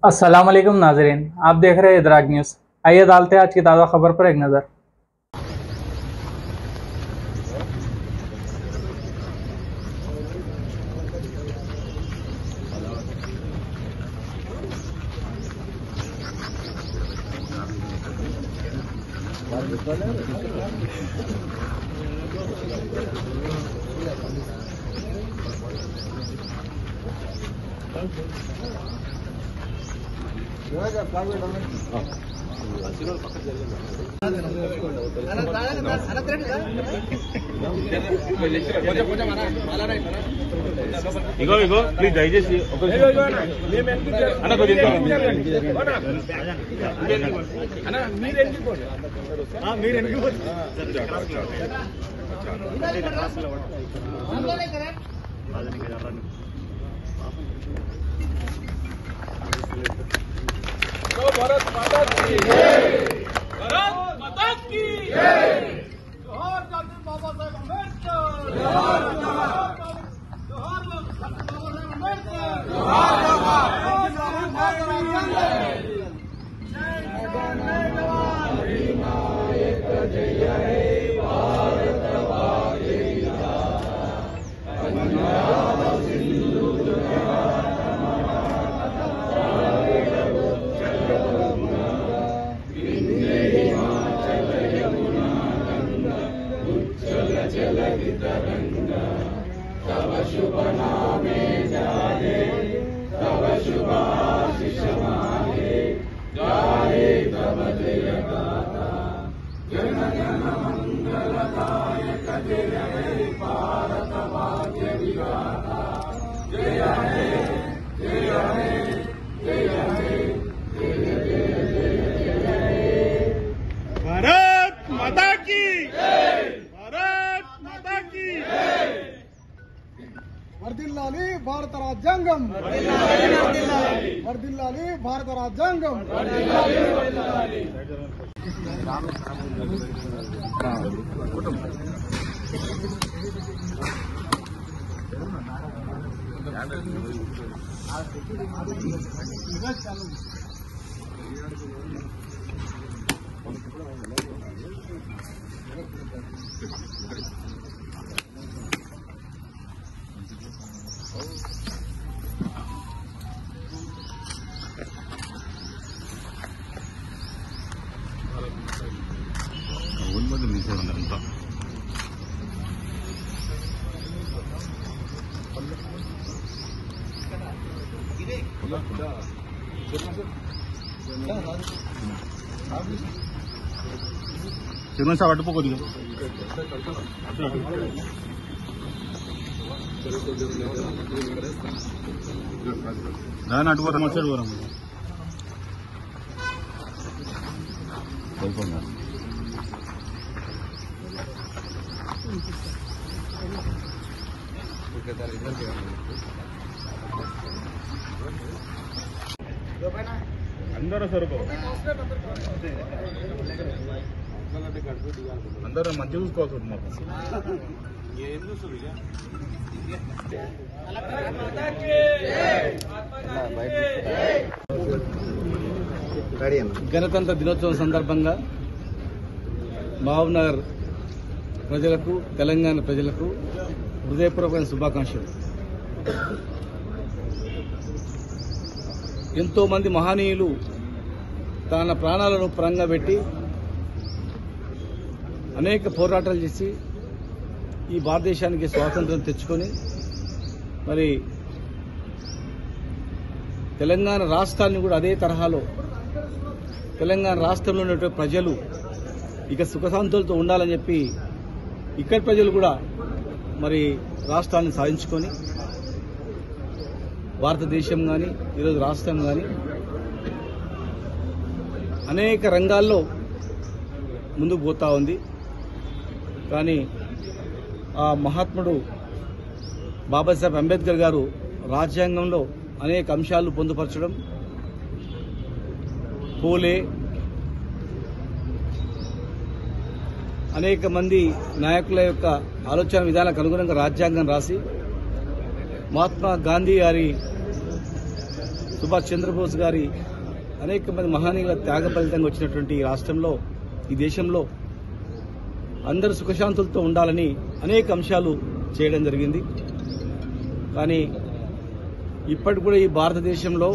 अस्सलाम वालेकुम नाज़रीन, आप देख रहे हैं इदराक न्यूज़। आइए डालते हैं आज की ताज़ा खबर पर एक नज़र। ఇగో ప్లీజ్ దయచేసి भारत माता की जय, भारत माता की जय, जोहार डॉक्टर बाबा साहेब अम्बेडकर, जोहार जोहार डॉक्टर बाबा साहेब अम्बेडकर, जोहार तव शुभ नामे जाने, तव शुभाशिष माने, गाये तव जय गाथा। जन जन मंगलदायक जय हे भारत भाग्य विधाता। जय हे जय हे जय हे जय जय जय हे। भारत माता की जय, भारत माता की जय। వర్ధిల్లాలి భారత రాజ్యాంగం, వర్ధిల్లాలి భారత రాజ్యాంగం. చిన్న సార్ అడ్డుపో కొద్దిగా దాని అడ్డుపోతా మర్చాడు పోరా అందరూ సరుకు అందరూ మంచి చూసుకోవాల్సి మాకు గణతంత్ర దినోత్సవం సందర్భంగా మహబూబ్నగర్ ప్రజలకు, తెలంగాణ ప్రజలకు హృదయపూర్వకమైన శుభాకాంక్షలు. ఎంతో మంది మహనీయులు తన ప్రాణాలను పరంగా పెట్టి అనేక పోరాటాలు చేసి ఈ భారతదేశానికి స్వాతంత్రం తెచ్చుకొని మరి తెలంగాణ రాష్ట్రాన్ని కూడా అదే తరహాలో తెలంగాణ రాష్ట్రంలో ఉన్నటువంటి ప్రజలు ఇక సుఖశాంతులతో ఉండాలని చెప్పి ఇక్కడి ప్రజలు కూడా మరి రాష్ట్రాన్ని సాధించుకొని భారతదేశం కానీ ఈరోజు రాష్ట్రం కానీ అనేక రంగాల్లో ముందుకు పోతా ఉంది. కానీ ఆ మహాత్ముడు బాబాసాహెబ్ అంబేద్కర్ గారు రాజ్యాంగంలో అనేక అంశాలు పొందుపరచడం, పూలే అనేక మంది నాయకుల యొక్క ఆలోచన విధానాలకు అనుగుణంగా రాజ్యాంగం రాసి మహాత్మా గాంధీ గారి సుభాష్ చంద్రబోస్ గారి అనేక మంది మహనీయుల త్యాగ ఫలితంగా వచ్చినటువంటి ఈ రాష్ట్రంలో, ఈ దేశంలో అందరూ సుఖశాంతులతో ఉండాలని అనేక అంశాలు చేయడం జరిగింది. కానీ ఇప్పటికి కూడా ఈ భారతదేశంలో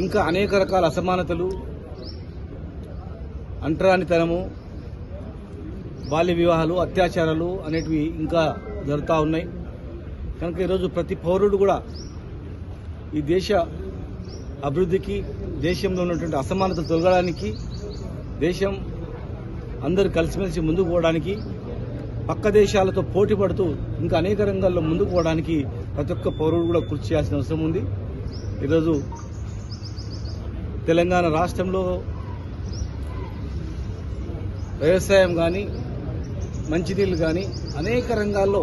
ఇంకా అనేక రకాల అసమానతలు, అంటరానితనము, బాల్య వివాహాలు, అత్యాచారాలు అనేటివి ఇంకా జరుగుతూ ఉన్నాయి. కనుక ఈరోజు ప్రతి పౌరుడు కూడా ఈ దేశ అభివృద్ధికి, దేశంలో ఉన్నటువంటి అసమానతలు తొలగడానికి, దేశం అందరూ కలిసిమెలిసి ముందుకు పోవడానికి, పక్క దేశాలతో పోటీ పడుతూ ఇంకా అనేక రంగాల్లో ముందుకు పోవడానికి ప్రతి ఒక్క పౌరుడు కూడా కృషి చేయాల్సిన అవసరం ఉంది. ఈరోజు తెలంగాణ రాష్ట్రంలో వ్యవసాయం కానీ, మంచినీళ్లు కానీ అనేక రంగాల్లో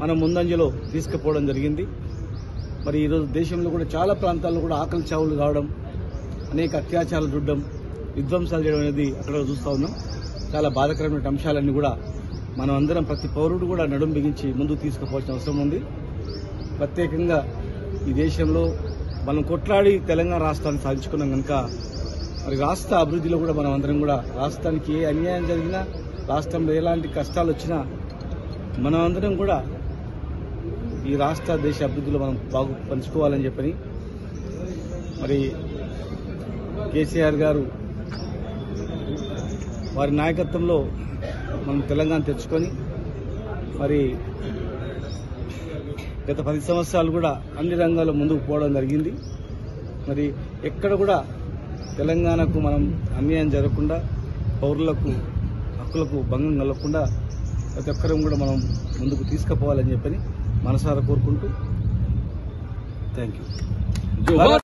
మనం ముందంజలో తీసుకుపోవడం జరిగింది. మరి ఈరోజు దేశంలో కూడా చాలా ప్రాంతాల్లో కూడా ఆకలి చావులు కావడం, అనేక అత్యాచారాలు చూడడం, విధ్వంసాలు చేయడం అనేది అక్కడ చూస్తూ ఉన్నాం. చాలా బాధాకరమైన అంశాలన్నీ కూడా మనం అందరం, ప్రతి పౌరుడు కూడా నడుం బిగించి ముందుకు తీసుకుపోవాల్సిన అవసరం ఉంది. ప్రత్యేకంగా ఈ దేశంలో మనం కొట్లాడి తెలంగాణ రాష్ట్రాన్ని సాధించుకున్నాం కనుక మరి రాష్ట్ర అభివృద్ధిలో కూడా మనం అందరం కూడా, రాష్ట్రానికి ఏ అన్యాయం జరిగినా, రాష్ట్రంలో ఎలాంటి కష్టాలు వచ్చినా మనం అందరం కూడా ఈ రాష్ట్ర దేశ అభివృద్ధిలో మనం పంచుకోవాలని చెప్పని మరి కేసీఆర్ గారు వారి నాయకత్వంలో మనం తెలంగాణ తెచ్చుకొని మరి గత 10 సంవత్సరాలు కూడా అన్ని రంగాల్లో ముందుకు పోవడం జరిగింది. మరి ఎక్కడ కూడా తెలంగాణకు మనం అన్యాయం జరగకుండా, పౌరులకు హక్కులకు భంగం కలగకుండా ప్రతి ఒక్కరం కూడా మనం ముందుకు తీసుకుపోవాలని చెప్పని మనసారా కోరుకుంటూ థ్యాంక్ యూ.